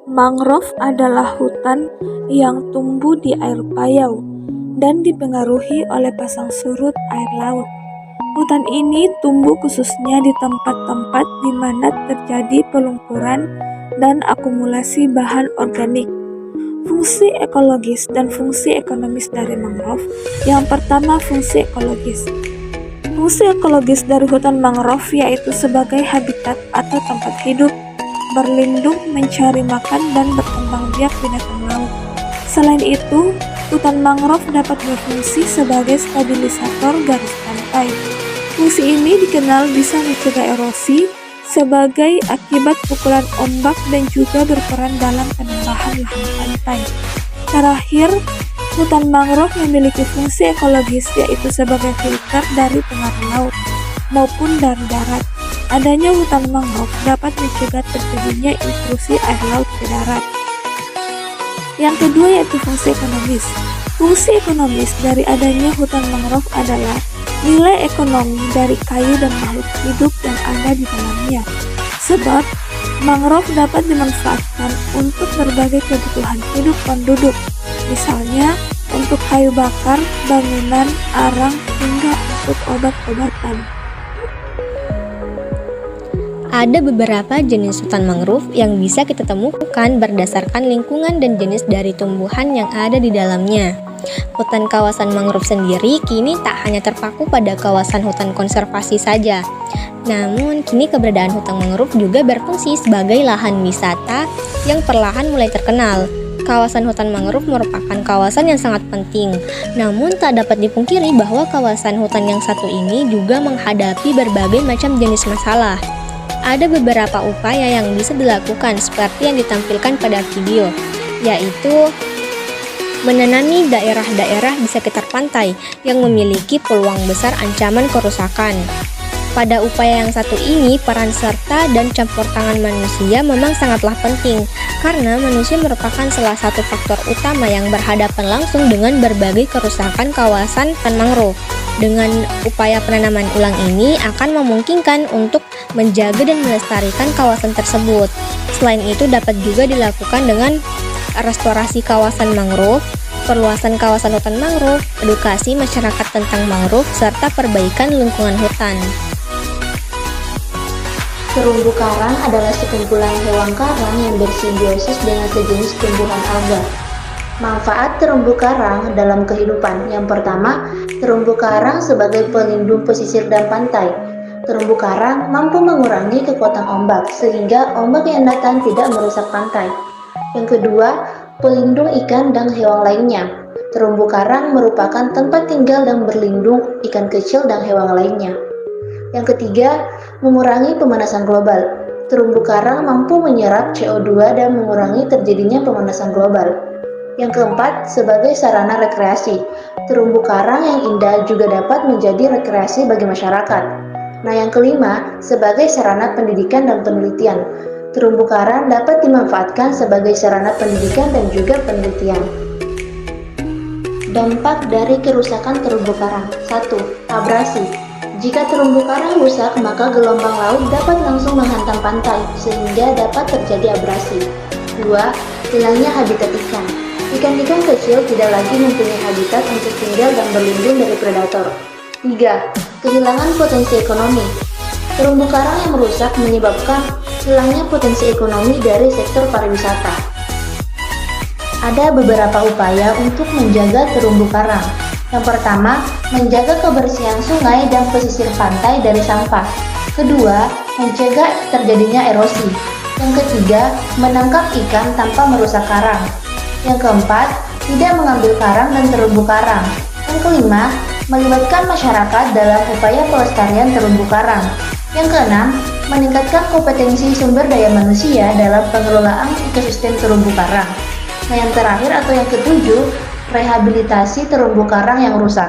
Mangrove adalah hutan yang tumbuh di air payau dan dipengaruhi oleh pasang surut air laut. Hutan ini tumbuh khususnya di tempat-tempat di mana terjadi pelumpuran dan akumulasi bahan organik. Fungsi ekologis dan fungsi ekonomis dari mangrove. Yang pertama, fungsi ekologis. Fungsi ekologis dari hutan mangrove yaitu sebagai habitat atau tempat hidup, berlindung, mencari makan, dan berkembang biak binatang laut. Selain itu, hutan mangrove dapat berfungsi sebagai stabilisator garis pantai. Fungsi ini dikenal bisa mencegah erosi sebagai akibat pukulan ombak dan juga berperan dalam penambahan lahan pantai. Terakhir, hutan mangrove memiliki fungsi ekologis yaitu sebagai filter dari pengaruh laut maupun dari darat. Adanya hutan mangrove dapat mencegah terjadinya intrusi air laut ke darat. Yang kedua yaitu fungsi ekonomis. Fungsi ekonomis dari adanya hutan mangrove adalah nilai ekonomi dari kayu dan makhluk hidup yang ada di dalamnya. Sebab, mangrove dapat dimanfaatkan untuk berbagai kebutuhan hidup penduduk, misalnya untuk kayu bakar, bangunan, arang, hingga untuk obat-obatan. Ada beberapa jenis hutan mangrove yang bisa kita temukan berdasarkan lingkungan dan jenis dari tumbuhan yang ada di dalamnya. Hutan kawasan mangrove sendiri kini tak hanya terpaku pada kawasan hutan konservasi saja. Namun, kini keberadaan hutan mangrove juga berfungsi sebagai lahan wisata yang perlahan mulai terkenal. Kawasan hutan mangrove merupakan kawasan yang sangat penting. Namun, tak dapat dipungkiri bahwa kawasan hutan yang satu ini juga menghadapi berbagai macam jenis masalah. Ada beberapa upaya yang bisa dilakukan seperti yang ditampilkan pada video, yaitu menanami daerah-daerah di sekitar pantai yang memiliki peluang besar ancaman kerusakan. Pada upaya yang satu ini, peran serta dan campur tangan manusia memang sangatlah penting, karena manusia merupakan salah satu faktor utama yang berhadapan langsung dengan berbagai kerusakan kawasan hutan mangrove. Dengan upaya penanaman ulang ini akan memungkinkan untuk menjaga dan melestarikan kawasan tersebut. Selain itu dapat juga dilakukan dengan restorasi kawasan mangrove, perluasan kawasan hutan mangrove, edukasi masyarakat tentang mangrove, serta perbaikan lingkungan hutan. Terumbu karang adalah sekumpulan hewan karang yang bersimbiosis dengan sejenis tumbuhan alga. Manfaat terumbu karang dalam kehidupan. Yang pertama, terumbu karang sebagai pelindung pesisir dan pantai. Terumbu karang mampu mengurangi kekuatan ombak sehingga ombak yang datang tidak merusak pantai. Yang kedua, pelindung ikan dan hewan lainnya. Terumbu karang merupakan tempat tinggal dan berlindung ikan kecil dan hewan lainnya. Yang ketiga, mengurangi pemanasan global. Terumbu karang mampu menyerap CO2 dan mengurangi terjadinya pemanasan global. Yang keempat, sebagai sarana rekreasi. Terumbu karang yang indah juga dapat menjadi rekreasi bagi masyarakat. Nah, yang kelima, sebagai sarana pendidikan dan penelitian. Terumbu karang dapat dimanfaatkan sebagai sarana pendidikan dan juga penelitian. Dampak dari kerusakan terumbu karang. 1. Abrasi. Jika terumbu karang rusak, maka gelombang laut dapat langsung menghantam pantai, sehingga dapat terjadi abrasi. 2. Hilangnya habitat ikan. Ikan-ikan kecil tidak lagi mempunyai habitat untuk tinggal dan berlindung dari predator. 3. Kehilangan potensi ekonomi. Terumbu karang yang merusak menyebabkan hilangnya potensi ekonomi dari sektor pariwisata. Ada beberapa upaya untuk menjaga terumbu karang. Yang pertama, menjaga kebersihan sungai dan pesisir pantai dari sampah. Kedua, mencegah terjadinya erosi. Yang ketiga, menangkap ikan tanpa merusak karang. Yang keempat, tidak mengambil karang dan terumbu karang. Yang kelima, melibatkan masyarakat dalam upaya pelestarian terumbu karang. Yang keenam, meningkatkan kompetensi sumber daya manusia dalam pengelolaan ekosistem terumbu karang. Nah, yang terakhir atau yang ketujuh, rehabilitasi terumbu karang yang rusak.